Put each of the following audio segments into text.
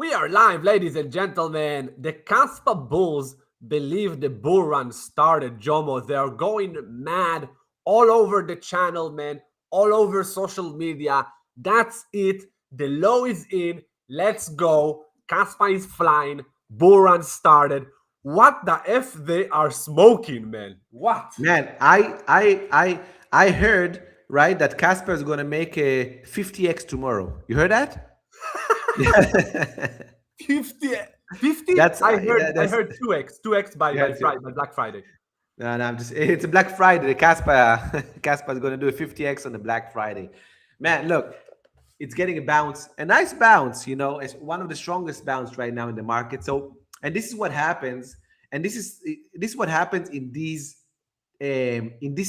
We are live, ladies and gentlemen. The KASPA Bulls believe the bull run started, Jomo. They're going mad all over the channel, man, all over social media. That's it. The low is in. Let's go. KASPA is flying. Bull run started. What the F they are smoking, man? What? Man, I heard right that Casper is gonna make a 50x tomorrow. You heard that? Yeah. 50, 50? That's I that's heard 2x by yeah. Friday, by Black Friday. No, no, I'm just it's a Black Friday. The Casper Casper is gonna do a 50x on the Black Friday. Man, look, it's getting a bounce, a nice bounce. It's one of the strongest bounce right now in the market. So, and this is what happens, and this is what happens in this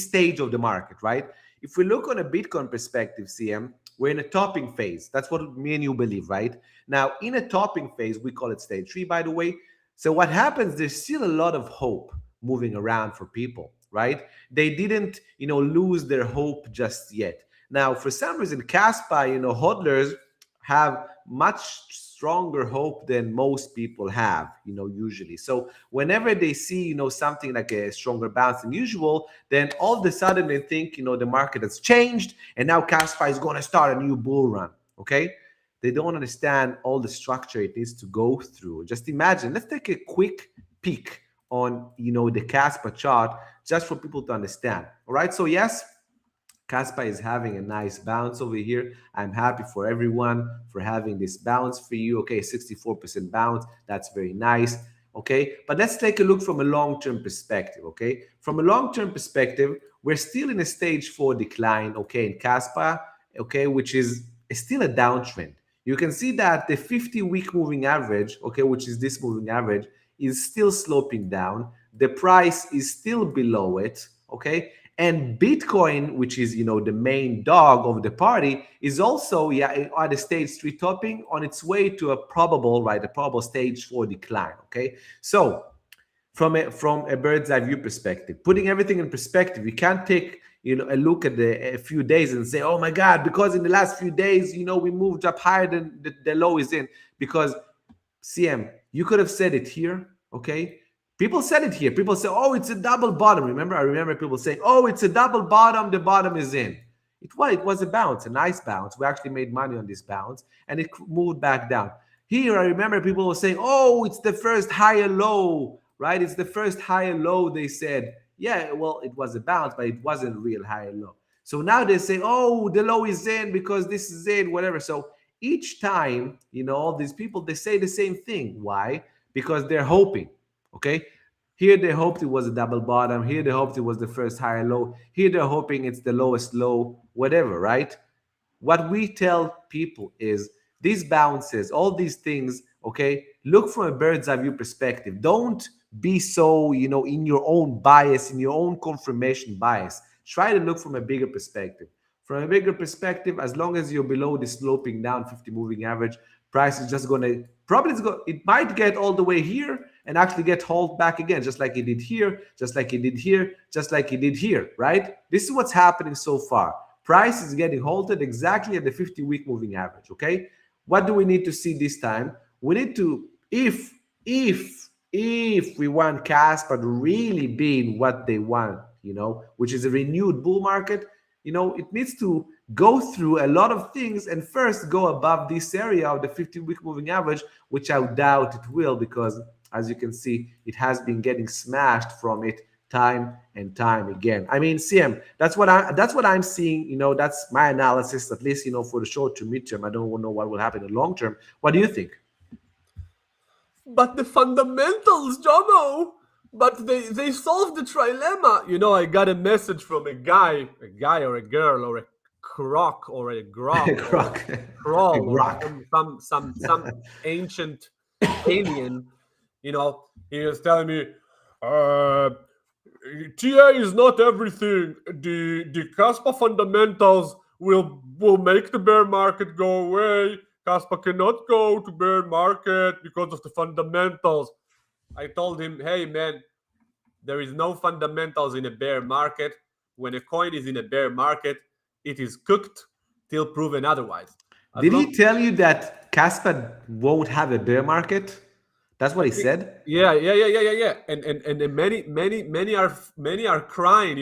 stage of the market, right? If we look on a Bitcoin perspective, CM, we're in a topping phase. That's what me and you believe, right? Now, in a topping phase, we call it stage 3, by the way. So what happens, there's still a lot of hope moving around for people, right? They didn't, lose their hope just yet. Now, for some reason, Caspa, hodlers have much stronger hope than most people have, usually. So whenever they see, something like a stronger bounce than usual, then all of a sudden they think, the market has changed and now Caspa is going to start a new bull run. Okay. They don't understand all the structure it needs to go through. Just imagine, let's take a quick peek on, the Caspa chart just for people to understand. All right. So yes, Kaspa is having a nice bounce over here. I'm happy for everyone for having this bounce for you. Okay, 64% bounce. That's very nice. Okay, but let's take a look from a long-term perspective. Okay, from a long-term perspective, we're still in a stage 4 decline. Okay, in Kaspa. Okay, which is still a downtrend. You can see that the 50-week moving average, okay, which is this moving average, is still sloping down. The price is still below it. Okay. And Bitcoin, which is, the main dog of the party, is also at a stage 3 topping on its way to a probable stage 4 decline. Okay, so from a bird's eye view perspective, putting everything in perspective, you can't take a look at a few days and say, oh my God, because in the last few days, we moved up higher than the low is in. Because CM, you could have said it here, okay? People said it here. People say, oh, it's a double bottom. I remember people saying, oh, it's a double bottom. The bottom is in. It was a bounce, a nice bounce. We actually made money on this bounce, and it moved back down. Here, I remember people were saying, oh, it's the first higher low, right? It's the first higher low, they said. Yeah, well, it was a bounce, but it wasn't a real higher low. So now they say, oh, the low is in because this is in, whatever. So each time, all these people, they say the same thing. Why? Because they're hoping. Okay, here they hoped it was a double bottom. Here they hoped it was the first higher low. Here they're hoping it's the lowest low, whatever, right? What we tell people is these bounces, all these things, okay, look from a bird's eye view perspective. Don't be so, in your own bias, in your own confirmation bias. Try to look from a bigger perspective. From a bigger perspective, as long as you're below the sloping down 50 moving average, price is just going to it might get all the way here and actually get hauled back again, just like it did here, just like it did here, just like it did here, right? This is what's happening so far. Price is getting halted exactly at the 50-week moving average, okay? What do we need to see this time? We need to, if we want Caspa to really be in what they want, which is a renewed bull market, it needs to go through a lot of things and first go above this area of the 50-week moving average, which I doubt it will, because as you can see, it has been getting smashed from it time and time again. I mean, CM, that's what I'm seeing. That's my analysis, at least, for the short to midterm. I don't know what will happen in the long term. What do you think? But the fundamentals, Jono. But they solved the trilemma. I got a message from a guy or a girl or a croc or a grok Grok. or a crawl or Grok. some ancient alien. He was telling me, TA is not everything. The Kaspa fundamentals will make the bear market go away. Kaspa cannot go to bear market because of the fundamentals. I told him, hey man, there is no fundamentals in a bear market. When a coin is in a bear market, it is cooked till proven otherwise. As Did long he tell you that KASPA won't have a bear market? That's what he said. yeah. And then many are crying,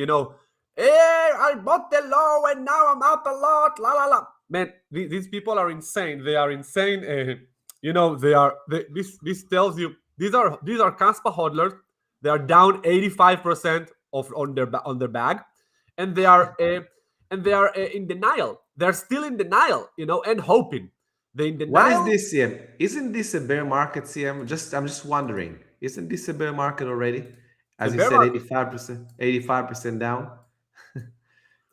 Hey, I bought the low and now I'm up a lot. La la la. Man, these people are insane. They are insane. This tells you these are Caspa hodlers. They are down 85% of on their bag, and they are in denial. They're still in denial, and hoping. They're in What is denial. this, CM? Isn't this a bear market, CM? I'm just wondering. Isn't this a bear market already? The As you bear said, market. 85%, 85% down.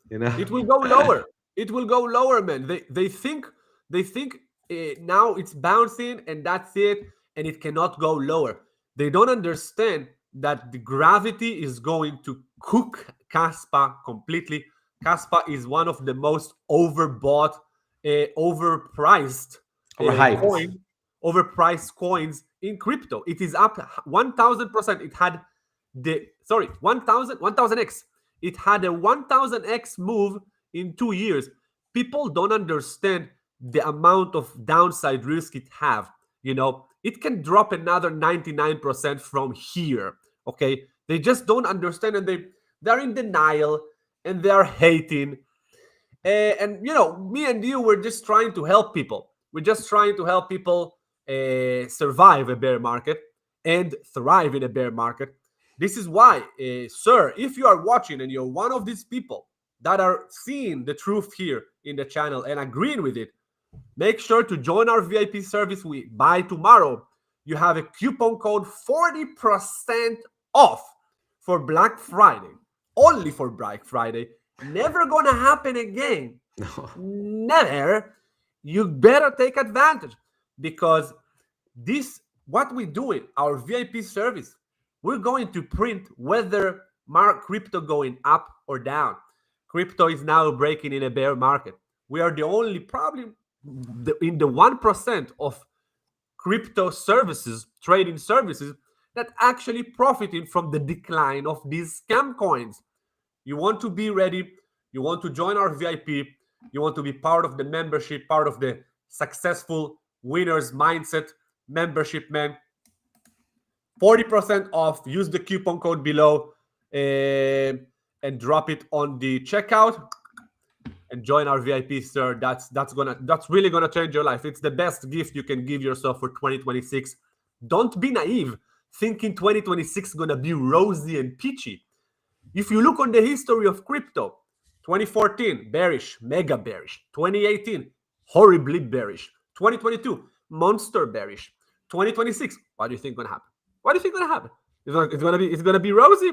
You know? It will go lower. It will go lower, man. They think now it's bouncing and that's it, and it cannot go lower. They don't understand that the gravity is going to cook Caspa completely. Caspa is one of the most overbought, overpriced Overhyped. coin, overpriced coins in crypto. It is up 1,000%. It had the sorry 1,000x. It had a 1,000x move in 2 years. People don't understand the amount of downside risk it have. It can drop another 99% from here. Okay, they just don't understand, and they're in denial, and they are hating. And me and you, we're just trying to help people. We're just trying to help people survive a bear market and thrive in a bear market. This is why, sir, if you are watching and you're one of these people that are seeing the truth here in the channel and agreeing with it, make sure to join our VIP service. By tomorrow, you have a coupon code 40% off for Black Friday. Only for Black Friday. Never gonna happen again. Never. You better take advantage, because what we do in our VIP service, we're going to print whether crypto going up or down. Crypto is now breaking in a bear market. We are the only, probably in the 1% of crypto services, trading services, that actually profiting from the decline of these scam coins. You want to be ready. You want to join our VIP. You want to be part of the membership, part of the successful winners mindset membership, man. 40% off. Use the coupon code below, and drop it on the checkout, and join our VIP, sir. That's really gonna change your life. It's the best gift you can give yourself for 2026. Don't be naive, thinking 2026 gonna be rosy and peachy. If you look on the history of crypto, 2014 bearish, mega bearish. 2018 horribly bearish. 2022 monster bearish. 2026, what do you think gonna happen? What do you think gonna happen? It's gonna be rosy.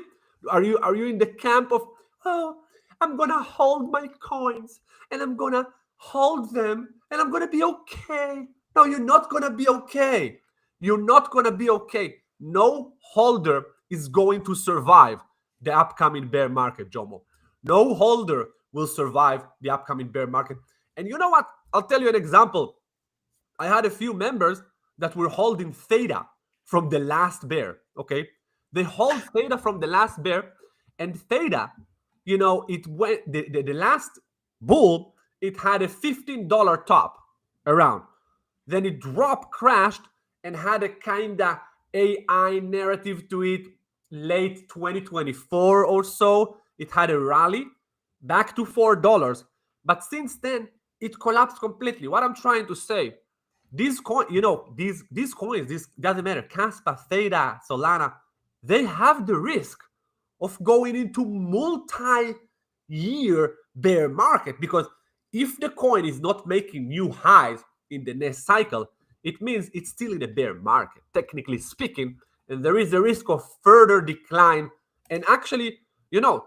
Are you in the camp of, oh, I'm gonna hold my coins and I'm gonna hold them and I'm gonna be okay? No, you're not gonna be okay. You're not gonna be okay. No holder is going to survive the upcoming bear market, Jomo. No holder will survive the upcoming bear market. And you know what? I'll tell you an example. I had a few members that were holding theta from the last bear. Okay, they hold theta from the last bear, and theta, it went the last bull. It had a $15 top around. Then it dropped, crashed, and had a kinda AI narrative to it. Late 2024 or so, it had a rally back to $4, but since then it collapsed completely. What I'm trying to say, these coins, these coins, this doesn't matter, Caspa, Theta, Solana, they have the risk of going into multi-year bear market, because if the coin is not making new highs in the next cycle, it means it's still in a bear market, technically speaking, and there is a risk of further decline and actually,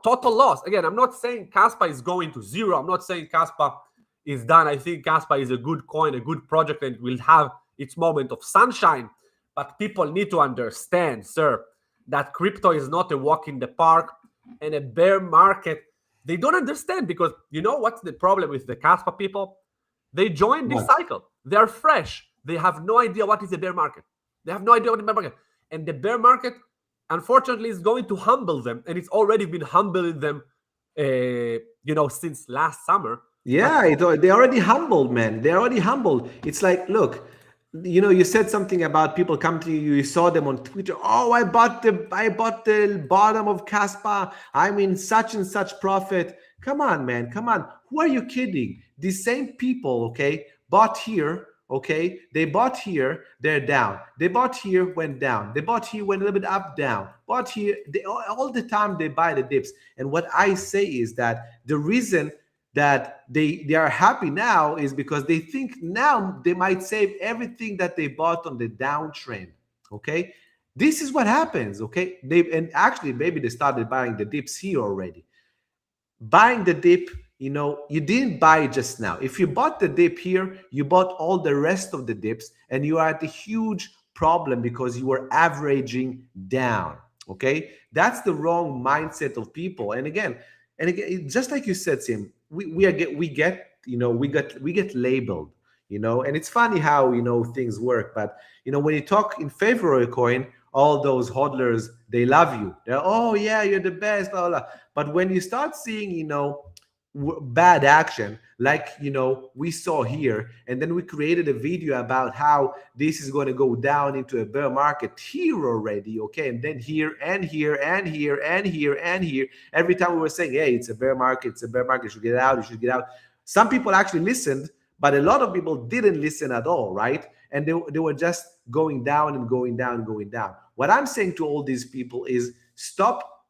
total loss. Again, I'm not saying Caspa is going to zero. I'm not saying Caspa is done. I think Caspa is a good coin, a good project, and will have its moment of sunshine. But people need to understand, sir, that crypto is not a walk in the park, and a bear market, they don't understand, because what's the problem with the Caspa people? They joined this What? cycle. They're fresh. They have no idea what is a bear market. They have no idea what is a bear market. And the bear market, unfortunately, is going to humble them. And it's already been humbling them, since last summer. Yeah, they already humbled, man. They're already humbled. It's like, look, you said something about people come to you. You saw them on Twitter. Oh, I bought the bottom of KASPA. I'm in such and such profit. Come on, man. Come on. Who are you kidding? These same people, okay, bought here. Okay, they bought here, they're down. They bought here, went down. They bought here, went a little bit up, down. Bought here, all the time they buy the dips. And what I say is that the reason that they are happy now is because they think now they might save everything that they bought on the downtrend. Okay, this is what happens. Okay, and actually maybe they started buying the dips here already. Buying the dip, you didn't buy it just now. If you bought the dip here, you bought all the rest of the dips, and you are at a huge problem because you were averaging down. Okay, that's the wrong mindset of people. And again, just like you said, Sim, we get labeled. And it's funny how things work. But when you talk in favor of a coin, all those hodlers, they love you. They're, oh yeah, you're the best, blah, blah, blah. But when you start seeing bad action, like we saw here, and then we created a video about how this is going to go down into a bear market here already, okay, and then here and here and here and here and here, every time we were saying, hey, it's a bear market, it's a bear market, you should get out, you should get out. Some people actually listened, but a lot of people didn't listen at all, right? And they were just going down and going down and going down. What I'm saying to all these people is stop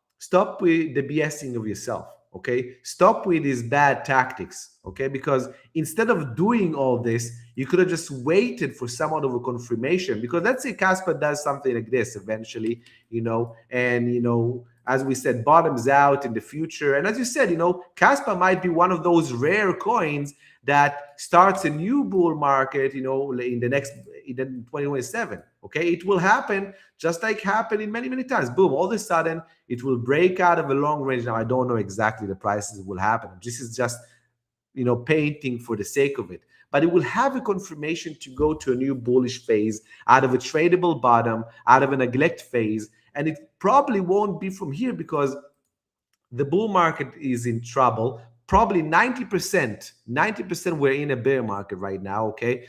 with the BSing of yourself. Okay, stop with these bad tactics. Okay, because instead of doing all this, you could have just waited for somewhat of a confirmation. Because let's say KASPA does something like this eventually, and as we said, bottoms out in the future. And as you said, KASPA might be one of those rare coins that starts a new bull market, in the 2027. Okay, it will happen just like happened in many times. Boom, all of a sudden it will break out of a long range. Now I don't know exactly the prices will happen. This is just painting for the sake of it. But it will have a confirmation to go to a new bullish phase out of a tradable bottom, out of a neglect phase, and it probably won't be from here because the bull market is in trouble. Probably 90% we're in a bear market right now. Okay,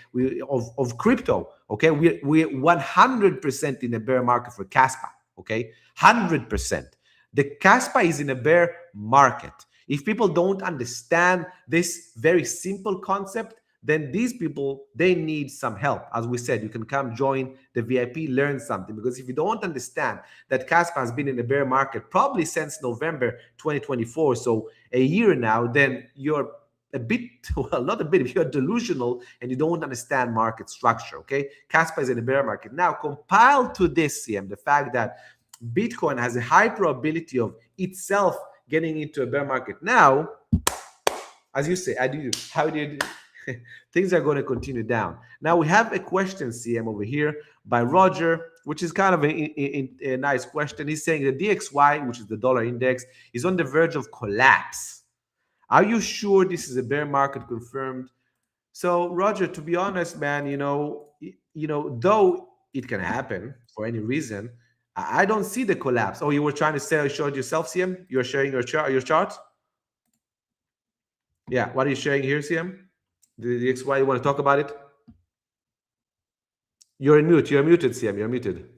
of crypto. Okay, we're 100% in a bear market for KASPA. Okay, 100%. The KASPA is in a bear market. If people don't understand this very simple concept, then these people, they need some help. As we said, you can come join the VIP, learn something. Because if you don't understand that KASPA has been in the bear market probably since November 2024, so a year now, then you're a bit, well, not a bit, if you're delusional and you don't understand market structure, okay? KASPA is in the bear market. Now, compiled to this, CM, the fact that Bitcoin has a high probability of itself getting into a bear market now, as you say, how do you things are going to continue down. Now we have a question, CM, over here by Roger, which is kind of a nice question. He's saying the DXY, which is the dollar index, is on the verge of collapse. Are you sure this is a bear market confirmed? So Roger, to be honest, man, though it can happen for any reason, I don't see the collapse. Oh, you were trying to show it yourself, CM? You're sharing your chart? Yeah, what are you sharing here, CM? The XY, you want to talk about it? You're in mute. You're muted, CM. You're muted.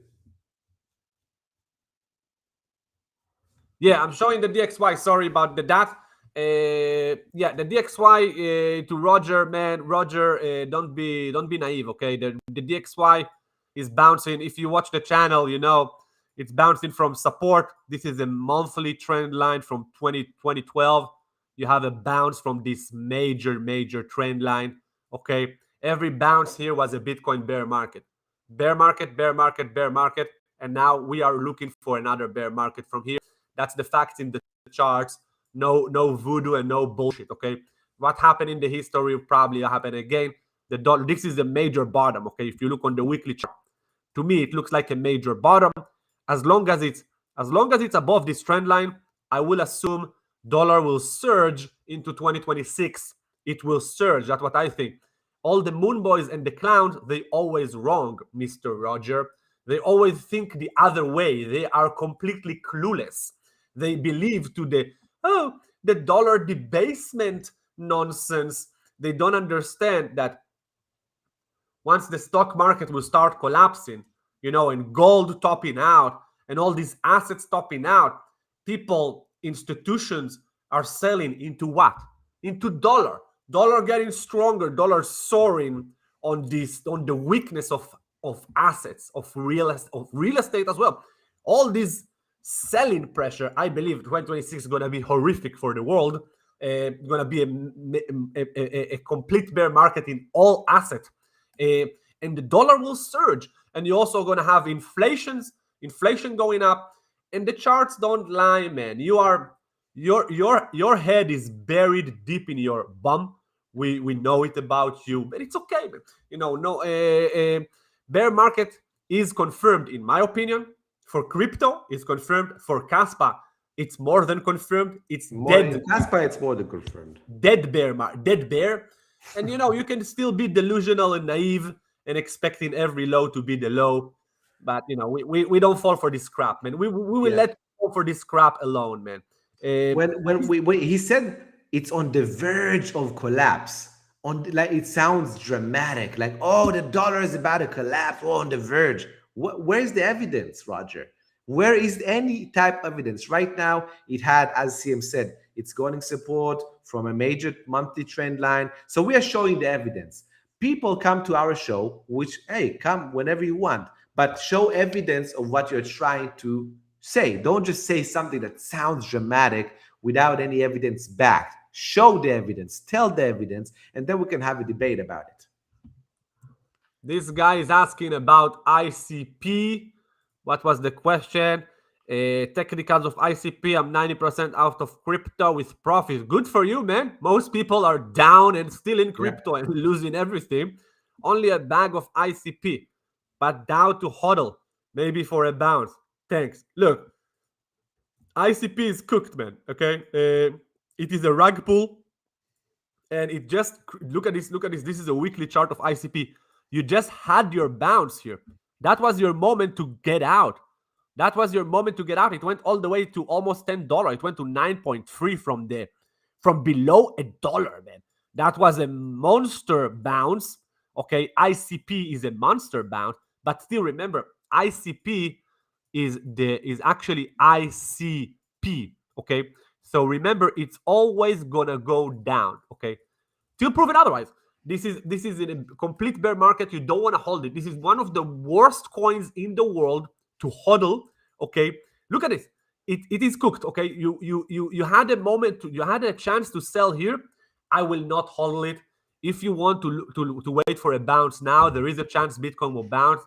Yeah, I'm showing the DXY. Sorry about that. Yeah, the DXY to Roger, man. Roger, don't be naive, okay? The DXY is bouncing. If you watch the channel, it's bouncing from support. This is a monthly trend line from 2012. You have a bounce from this major trend line, okay? Every bounce here was a Bitcoin bear market. Bear market, bear market, bear market. And now we are looking for another bear market from here. That's the facts in the charts. No voodoo and no bullshit, okay? What happened in the history will probably happen again. The dollar, this is a major bottom, okay? If you look on the weekly chart, to me it looks like a major bottom. As long as it's above this trend line, I will assume dollar will surge into 2026. It will surge. That's what I think. All the moon boys and the clowns, they always wrong, Mr. Roger. They always think the other way. They are completely clueless. They believe to the dollar debasement nonsense. They don't understand that once the stock market will start collapsing, and gold topping out and all these assets topping out, people, institutions are selling into what? Into dollar. Dollar getting stronger, dollar soaring on the weakness of assets, of real estate as well. All this selling pressure, I believe 2026 is going to be horrific for the world. Going to be a complete bear market in all assets. Uh, and the dollar will surge, and you're also going to have inflation going up, and the charts don't lie, man. Your head is buried deep in your bum. We know it about you, but it's okay, man. No, bear market is confirmed, in my opinion. For crypto, it's confirmed. For KASPA, it's more than confirmed. It's More in dead, KASPA, it's more than confirmed. dead bear. And you can still be delusional and naive and expecting every low to be the low. But we don't fall for this crap, man. We will Yeah. let go for this crap alone, man. When he said it's on the verge of collapse, like it sounds dramatic, like, oh, the dollar is about to collapse, oh, on the verge. Where's the evidence, Roger? Where is any type of evidence? Right now, it had, as CM said, it's gaining support from a major monthly trend line. So we are showing the evidence. People come to our show, which, hey, come whenever you want, but show evidence of what you're trying to say. Don't just say something that sounds dramatic without any evidence backed. Show the evidence, tell the evidence, and then we can have a debate about it. This guy is asking about ICP. What was the question? Technicals of ICP. I'm 90% out of crypto with profit. Good for you, man. Most people are down and still in crypto and losing everything. Only a bag of ICP, but down to hodl, maybe for a bounce. Thanks. Look, ICP is cooked, man. Okay, it is a rug pull, and it just look at this. Look at this. This is a weekly chart of ICP. You just had your bounce here. That was your moment to get out. That was your moment to get out. It went all the way to almost $10. It went to 9.3 from below $1, man. That was a monster bounce. Okay, ICP is a monster bounce, but still remember, ICP is actually ICP. Okay, so remember, it's always gonna go down. Okay, till proven otherwise. This is in a complete bear market. You don't want to hold it. This is one of the worst coins in the world to hodl. Okay, look at this. It is cooked. Okay, you had a moment. You had a chance to sell here. I will not hodl it. If you want to wait for a bounce now, there is a chance Bitcoin will bounce.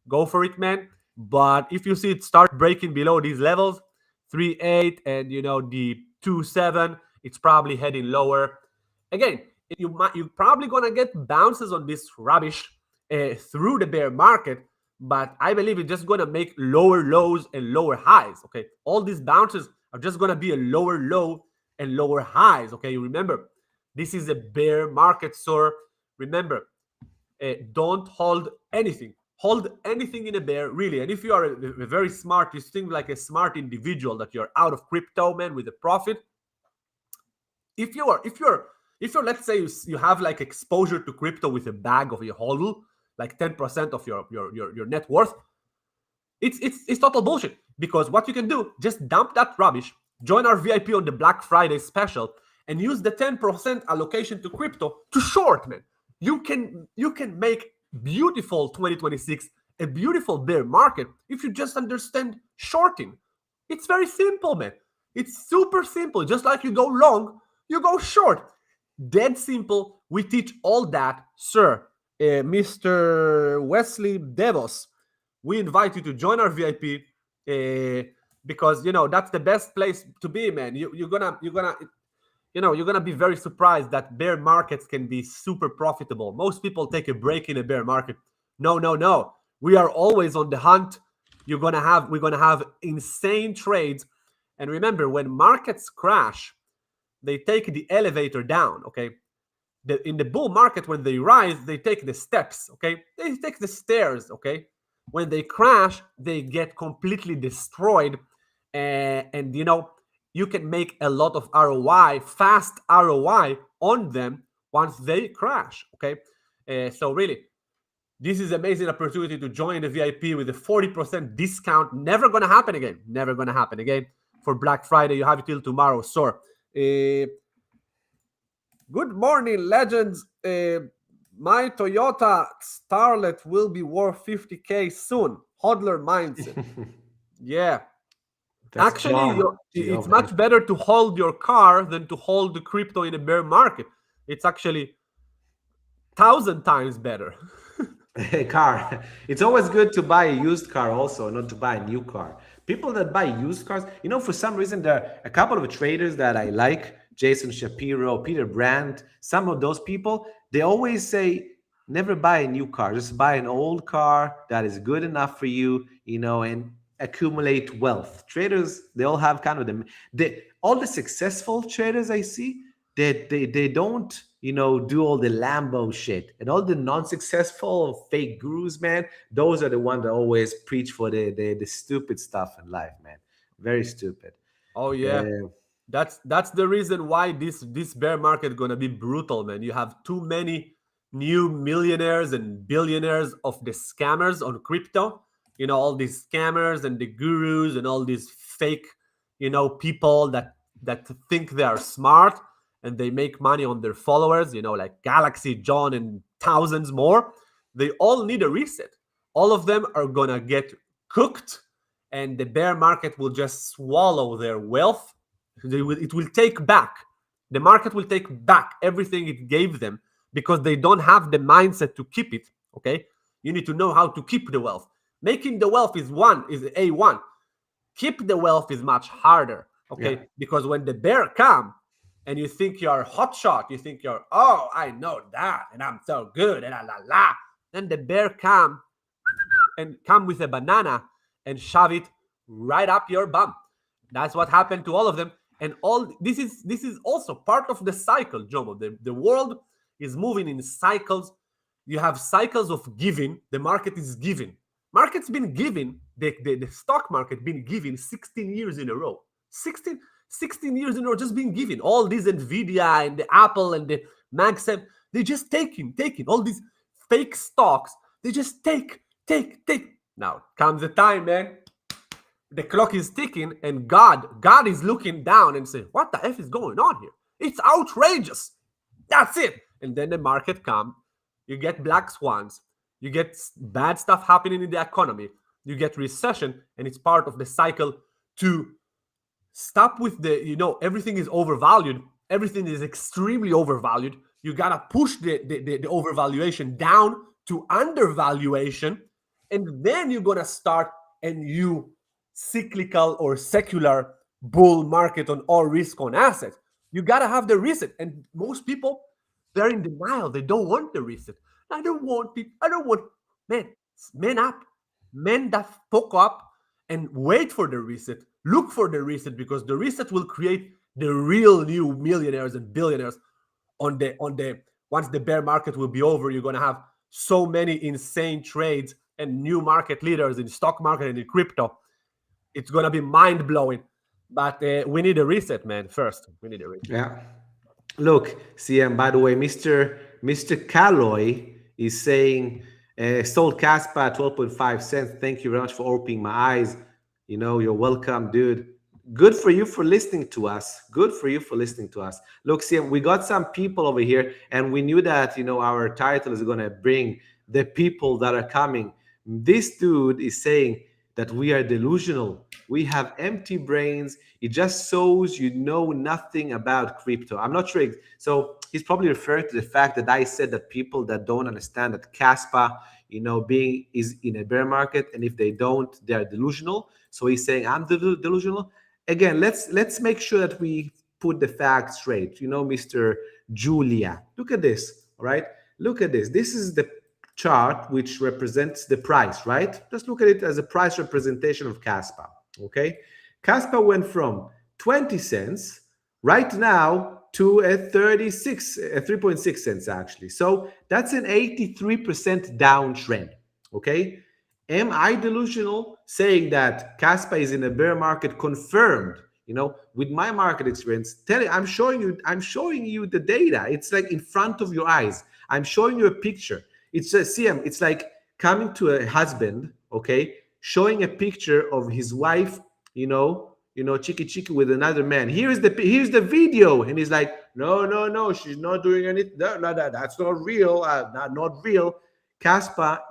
Go for it, man. But if you see it start breaking below these levels, 3.8 and the 2.7, it's probably heading lower. Again, you're probably gonna get bounces on this rubbish through the bear market, but I believe it's just gonna make lower lows and lower highs. Okay, all these bounces are just gonna be a lower low and lower highs. Okay, remember, this is a bear market, sir. Remember, don't hold anything. Hold anything in a bear, really. And if you are a very smart, you think like a smart individual that you're out of crypto, man, with a profit. If you're let's say you have like exposure to crypto with a bag of your hodl, like 10% of your net worth, it's total bullshit. Because what you can do, just dump that rubbish, join our VIP on the Black Friday special, and use the 10% allocation to crypto to short, man. You can make beautiful 2026, a beautiful bear market, if you just understand shorting. It's very simple, man. It's super simple. Just like you go long, you go short. Dead simple. We teach all that, sir. Mr. Wesley Devos, we invite you to join our VIP because that's the best place to be, man. You're gonna be very surprised that bear markets can be super profitable. Most people take a break in a bear market. No, no, no. We are always on the hunt. We're gonna have insane trades. And remember, when markets crash, they take the elevator down. Okay, in the bull market, when they rise, they take the steps. Okay, they take the stairs. Okay, when they crash, they get completely destroyed. And you can make a lot of ROI, fast ROI on them once they crash. Okay, so really, this is amazing opportunity to join the VIP with a 40% discount. Never gonna happen again. Never gonna happen again. For Black Friday, you have it till tomorrow. So, good morning, legends. My Toyota Starlet will be worth 50K soon. Hodler mindset. Yeah. That's Actually, John. it's Okay. much better to hold your car than to hold the crypto in a bear market. It's actually 1,000 times better. A car. It's always good to buy a used car also, not to buy a new car. People that buy used cars, for some reason, there are a couple of traders that I like, Jason Shapiro, Peter Brandt, some of those people, they always say, never buy a new car, just buy an old car that is good enough for you, and accumulate wealth. Traders, they all have kind of all the successful traders I see, they don't do all the Lambo shit, and all the non-successful fake gurus, man. Those are the ones that always preach for the stupid stuff in life, man. Very stupid. Oh yeah. uh, That's the reason why this bear market gonna be brutal, man. You have too many new millionaires and billionaires of the scammers on crypto. All these scammers and the gurus and all these fake, people that think they are smart and they make money on their followers. Like Galaxy John and thousands more. They all need a reset. All of them are gonna get cooked, and the bear market will just swallow their wealth. It will take back. The market will take back everything it gave them because they don't have the mindset to keep it. Okay, you need to know how to keep the wealth. Making the wealth is A1. Keep the wealth is much harder. yeah. Okay, because when the bear come and you think you're hotshot, you think you're, oh, I know that and I'm so good and la la. Then the bear come with a banana and shove it right up your bum. That's what happened to all of them. And all this is also part of the cycle, Jomo. The world is moving in cycles. You have cycles of giving. The market is giving. Market's been giving. The stock market been giving 16 years in a row. 16 years in a row, just been giving. All these Nvidia and the Apple and the Maxim, they just taking all these fake stocks. They just take. Now comes the time, man. The clock is ticking, and God is looking down and saying, "What the f is going on here? It's outrageous." That's it. And then the market comes. You get black swans. You get bad stuff happening in the economy. You get recession, and it's part of the cycle to stop with everything is overvalued. Everything is extremely overvalued. You gotta push the overvaluation down to undervaluation, and then you're gonna start a new cyclical or secular bull market on all risk on assets. You gotta have the reset, and most people, they're in denial. They don't want the reset. I don't want it. I don't want. Man up, man the fuck up, and wait for the reset. Look for the reset, because the reset will create the real new millionaires and billionaires on the once the bear market will be over. You're gonna have so many insane trades and new market leaders in stock market and in crypto. It's gonna be mind blowing. But we need a reset, man. First, we need a reset. Yeah. Look, CM, by the way, Mr. Calloy is saying, sold KASPA at 12.5 cents. Thank you very much for opening my eyes. You're welcome, dude. Good for you for listening to us. Good for you for listening to us. Look, CM, we got some people over here, and we knew that, our title is going to bring the people that are coming. This dude is saying that we are delusional. We have empty brains. It just shows you know nothing about crypto. I'm not sure. So he's probably referring to the fact that I said that people that don't understand that KASPA, is in a bear market, and if they don't, they are delusional. So he's saying I'm delusional. Again, let's make sure that we put the facts straight. Mr. Julia, look at this. All right, look at this. This is the chart which represents the price, right? Just look at it as a price representation of KASPA. Okay, KASPA went from 20 cents right now to a 3.6 cents actually. So that's an 83% downtrend. Okay, am I delusional saying that KASPA is in a bear market? Confirmed. with my market experience, I'm showing you the data. It's like in front of your eyes. I'm showing you a picture. It's a CM. It's like coming to a husband, okay, showing a picture of his wife, chicky chicky with another man. Here's the video, and he's like, no, no, no, she's not doing anything. No, no, that's not real. Not real. KASPA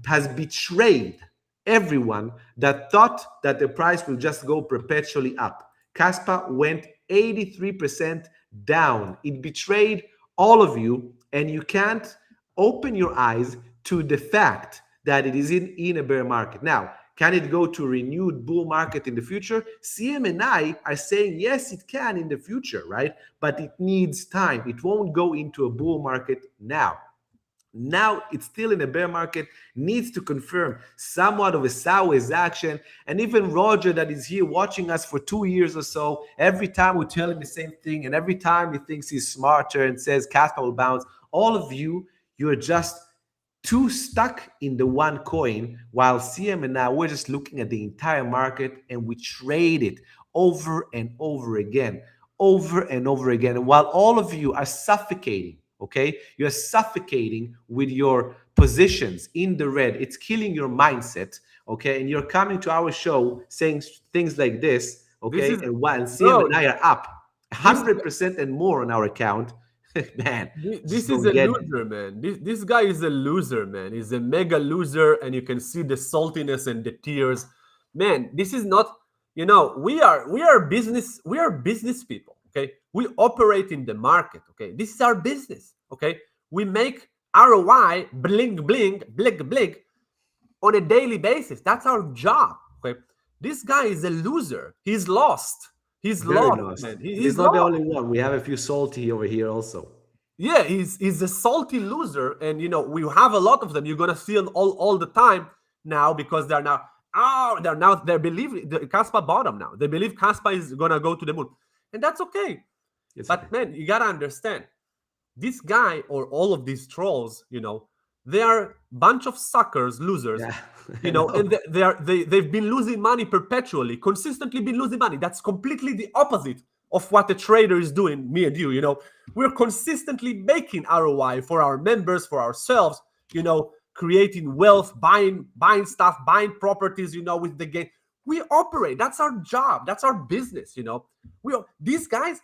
has betrayed everyone that thought that the price will just go perpetually up. KASPA went 83% down. It betrayed all of you, and you can't open your eyes to the fact that it is in a bear market. Now, can it go to a renewed bull market in the future? CM and I are saying yes, it can in the future, right? But it needs time. It won't go into a bull market now. Now it's still in a bear market, needs to confirm somewhat of a sideways action. And even Roger, that is here watching us for 2 years or so, every time we tell him the same thing, and every time he thinks he's smarter and says KASPA will bounce, all of you're just too stuck in the one coin, while CM and I, we're just looking at the entire market, and we trade it over and over again, And while all of you are suffocating, okay, you're suffocating with your positions in the red, it's killing your mindset, okay, and you're coming to our show saying things like this, okay, This is, and while CM bro, and I are up this 100% and more on our account, man, just this is don't a get it. loser, man. This guy is a loser, man. He's a mega loser, and you can see the saltiness and the tears. Man, this is not, we are business people, okay? We operate in the market, okay? This is our business, okay? We make ROI, bling bling, blig blig, on a daily basis. That's our job, okay? This guy is a loser. He's lost. He's Very lost, lost. man. And he's He's not the lost. only one. We have a few salty over here also. Yeah, he's a salty loser, and we have a lot of them. You're gonna see them all the time now, because they believe the KASPA bottom now. They believe KASPA is gonna go to the moon, and that's okay. It's okay. But man, you gotta understand, this guy or all of these trolls, they are bunch of suckers, losers, Yeah. I know. and they've been losing money perpetually, consistently been losing money. That's completely the opposite of what a trader is doing. Me and you, we're consistently making ROI for our members, for ourselves, creating wealth, buying stuff, buying properties, with the game. We operate. That's our job. That's our business. These guys,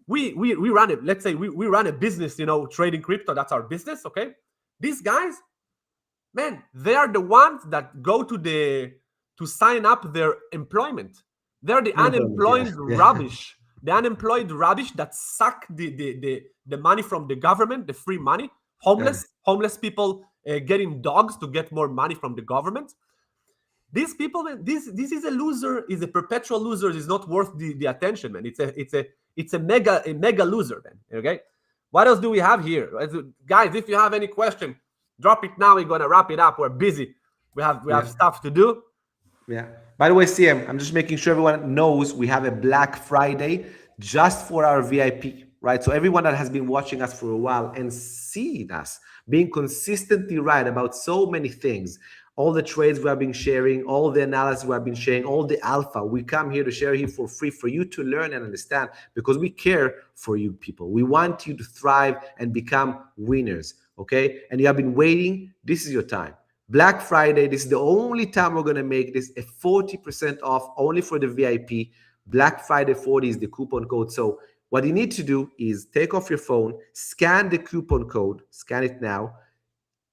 we run it. Let's say we run a business, trading crypto. That's our business. Okay. These guys, man, they are the ones that go to sign up their employment. They're the Unemployment, unemployed yeah. rubbish. The unemployed rubbish that suck the money from the government, the free money. Yeah. Homeless people getting dogs to get more money from the government. These people, this is a loser, is a perpetual loser, is not worth the attention, man. It's a mega loser, man. Okay. What else do we have here? Guys, if you have any question, drop it now. We're gonna wrap it up. We're busy. We have Yeah. stuff to do. Yeah. By the way, CM, I'm just making sure everyone knows we have a Black Friday just for our VIP, right? So everyone that has been watching us for a while and seeing us being consistently right about so many things, all the trades we have been sharing, all the analysis we have been sharing, all the alpha, we come here to share here for free for you to learn and understand, because we care for you people. We want you to thrive and become winners, okay? And you have been waiting. This is your time. Black Friday, this is the only time we're going to make this a 40% off only for the VIP. Black Friday 40 is the coupon code. So what you need to do is take off your phone, scan the coupon code, scan it now,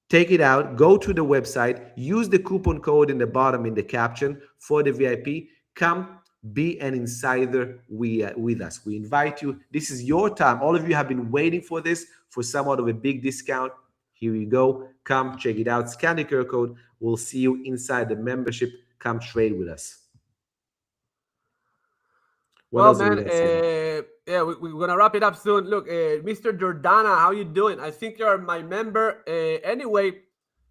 take it out, go to the website, use the coupon code in the bottom in the caption for the VIP. Come be an insider with us. We invite you. This is your time. All of you have been waiting for this, for somewhat of a big discount. Here you go. Come check it out. Scan the QR code. We'll see you inside the membership. Come trade with us. What Well, else do man, we got, CM? yeah, we're gonna wrap it up soon. Look, Mr. Jordana, how you doing? I think you're my member. Anyway,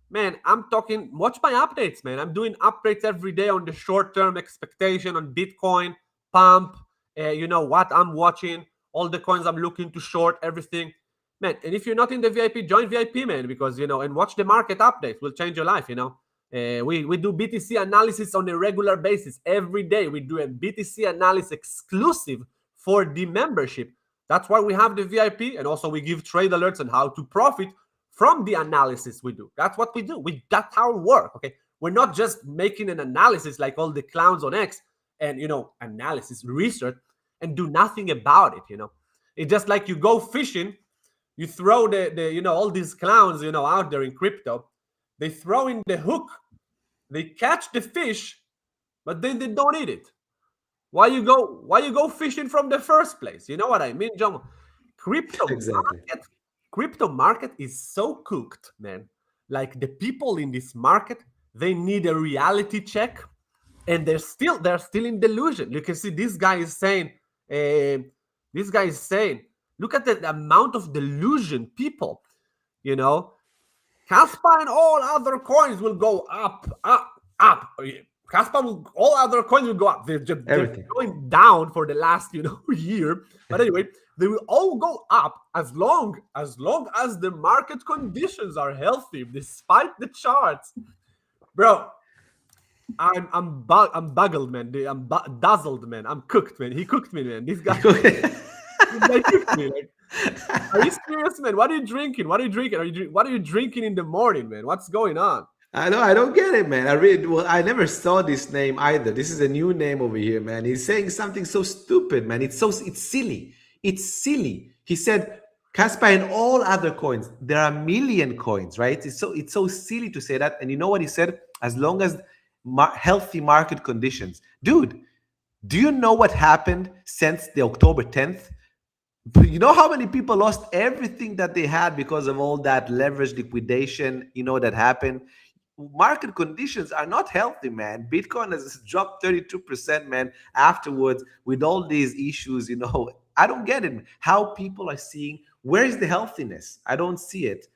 man, I'm talking. Watch my updates, man. I'm doing updates every day on the short-term expectation on Bitcoin, pump. You know what I'm watching, all the coins I'm looking to short, everything, man. And if you're not in the VIP, join VIP, man, because and watch the market updates. Will change your life. We do BTC analysis on a regular basis. Every day we do a BTC analysis exclusive for the membership. That's why we have the VIP, and also we give trade alerts on how to profit from the analysis we do. That's what we do. That's our work. Okay, we're not just making an analysis like all the clowns on X and analysis research and do nothing about it. It's just like you go fishing, you throw the all these clowns out there in crypto, they throw in the hook, they catch the fish, but then they don't eat it. Why you go fishing from the first place? You know what I mean, John? Crypto Exactly. market, crypto market is so cooked, man. Like the people in this market, they need a reality check, and they're still in delusion. You can see this guy is saying, look at the amount of delusion people, you know. KASPA and all other coins will go up, up, up. All other coins will go up. They're Everything. going down for the last year. But anyway, they will all go up as the market conditions are healthy, despite the charts, bro. I'm buggled, man. Dazzled, man. I'm cooked, man. He cooked me, man. This guy cooked me. Like, are you serious, man? What are you drinking? What are you drinking? What are you drinking in the morning, man? What's going on? I know, I don't get it, man. I never saw this name either. This is a new name over here, man. He's saying something so stupid, man. It's silly. It's silly. He said Casper and all other coins. There are a million coins, right? It's so silly to say that. And you know what he said? As long as healthy market conditions, dude. Do you know what happened since the October 10th? You know how many people lost everything that they had because of all that leverage liquidation, that happened? Market conditions are not healthy, man. Bitcoin has dropped 32%, man, afterwards with all these issues. I don't get it. How people are seeing, where is the healthiness? I don't see it,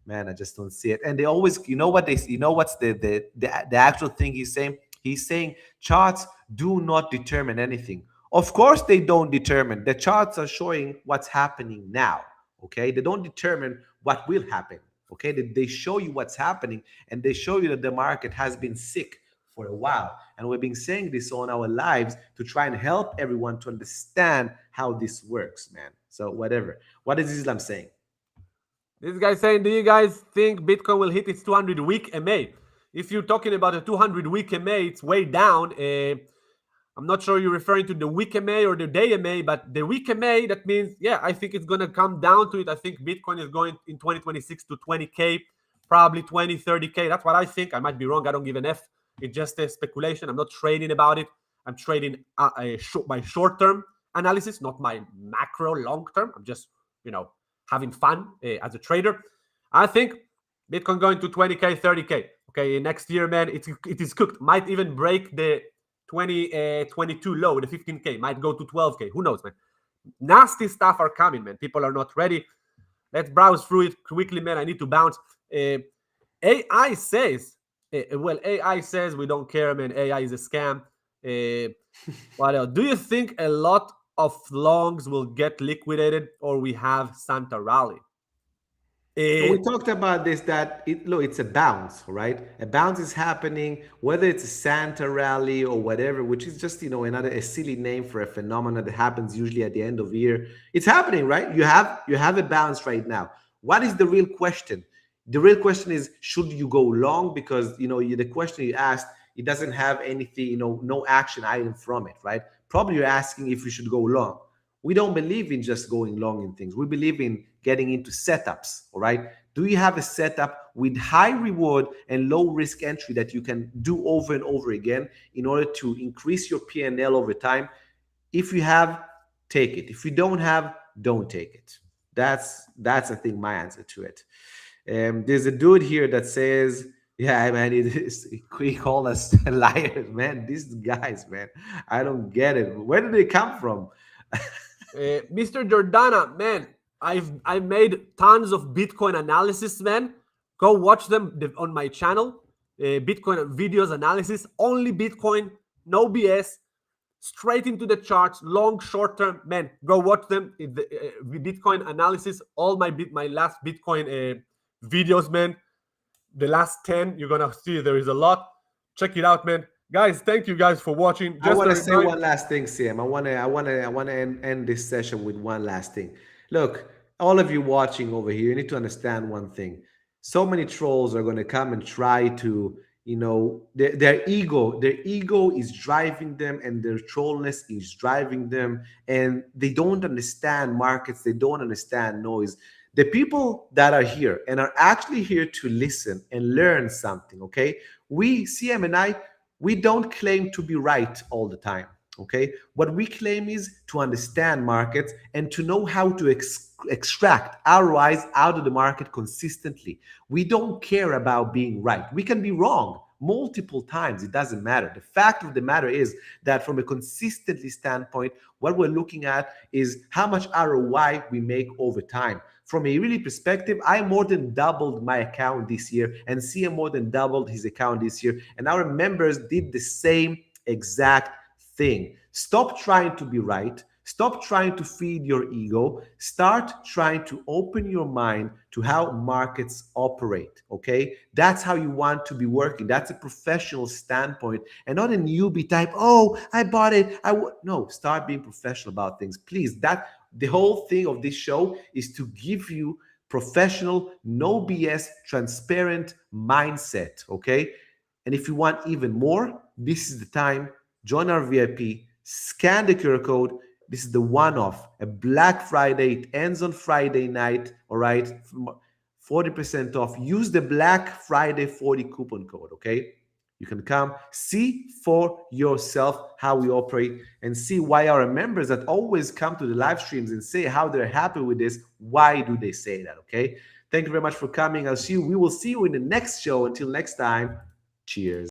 man. I just don't see it. And they always, what's the actual thing he's saying? He's saying charts do not determine anything. Of course, they don't determine. The charts are showing what's happening now. Okay, they don't determine what will happen. Okay, they show you what's happening, and they show you that the market has been sick for a while. And we've been saying this on our lives to try and help everyone to understand how this works, man. So whatever. What is Islam saying? This guy saying, do you guys think Bitcoin will hit its 200-week MA? If you're talking about a 200-week MA, it's way down. I'm not sure you're referring to the week MA or the day MA, but the week MA, that means, yeah, I think it's going to come down to it. I think Bitcoin is going in 2026 to 20K, probably 20, 30K. That's what I think. I might be wrong. I don't give an F. It's just a speculation. I'm not trading about it. I'm trading my short-term analysis, not my macro long-term. I'm just, having fun as a trader. I think Bitcoin going to 20K, 30K. Okay, next year, man, it is cooked. Might even break the 2022 low, the 15K. Might go to 12K. Who knows, man? Nasty stuff are coming, man. People are not ready. Let's browse through it quickly, man. I need to bounce. AI says we don't care, man. AI is a scam. What else? Do you think a lot of longs will get liquidated, or we have Santa rally? We talked about this, that it's a bounce, right? A bounce is happening, whether it's a Santa rally or whatever, which is just a silly name for a phenomenon that happens usually at the end of the year. It's happening, right? You have a bounce right now. What is the real question? The real question is, should you go long? Because the question you asked, it doesn't have anything, no action item from it, right? Probably you're asking if you should go long. We don't believe in just going long in things. We believe in getting into setups, all right? Do you have a setup with high reward and low risk entry that you can do over and over again in order to increase your P&L over time? If you have, take it. If you don't have, don't take it. That's I think my answer to it. There's a dude here that says, yeah, man, he called us liars, man. These guys, man, I don't get it. Where do they come from? Mr. Jordana, man, I made tons of Bitcoin analysis, man. Go watch them on my channel. Bitcoin videos analysis, only Bitcoin, no BS, straight into the charts, long, short term, man. Go watch them. Bitcoin analysis, all my last Bitcoin videos, man. the last 10, you're gonna see there is a lot. Check it out, man. Guys, thank you guys for watching. I Just want a to say reminder. one last thing, Sam. I want to end this session with one last thing. Look, all of you watching over here, you need to understand one thing. So many trolls are going to come and try to, their ego is driving them, and their trollness is driving them, and they don't understand markets. They don't understand noise. The people that are here and are actually here to listen and learn something, okay? We, CM and I, we don't claim to be right all the time. Okay, what we claim is to understand markets and to know how to extract ROIs out of the market consistently. We don't care about being right. We can be wrong multiple times. It doesn't matter. The fact of the matter is that from a consistency standpoint, what we're looking at is how much ROI we make over time. From a really perspective, I more than doubled my account this year, and CM more than doubled his account this year, and our members did the same exact thing. Stop trying to be right. Stop trying to feed your ego. Start trying to open your mind to how markets operate. Okay, that's how you want to be working. That's a professional standpoint, and not a newbie type. Oh, I bought it. No. Start being professional about things, please. That the whole thing of this show is to give you professional, no BS, transparent mindset. Okay, and if you want even more, this is the time. Join our VIP, scan the QR code. This is the one-off, a Black Friday. It ends on Friday night, all right? 40% off. Use the Black Friday 40 coupon code, okay? You can come, see for yourself how we operate, and see why our members that always come to the live streams and say how they're happy with this, why do they say that, okay? Thank you very much for coming. We will see you in the next show. Until next time, cheers.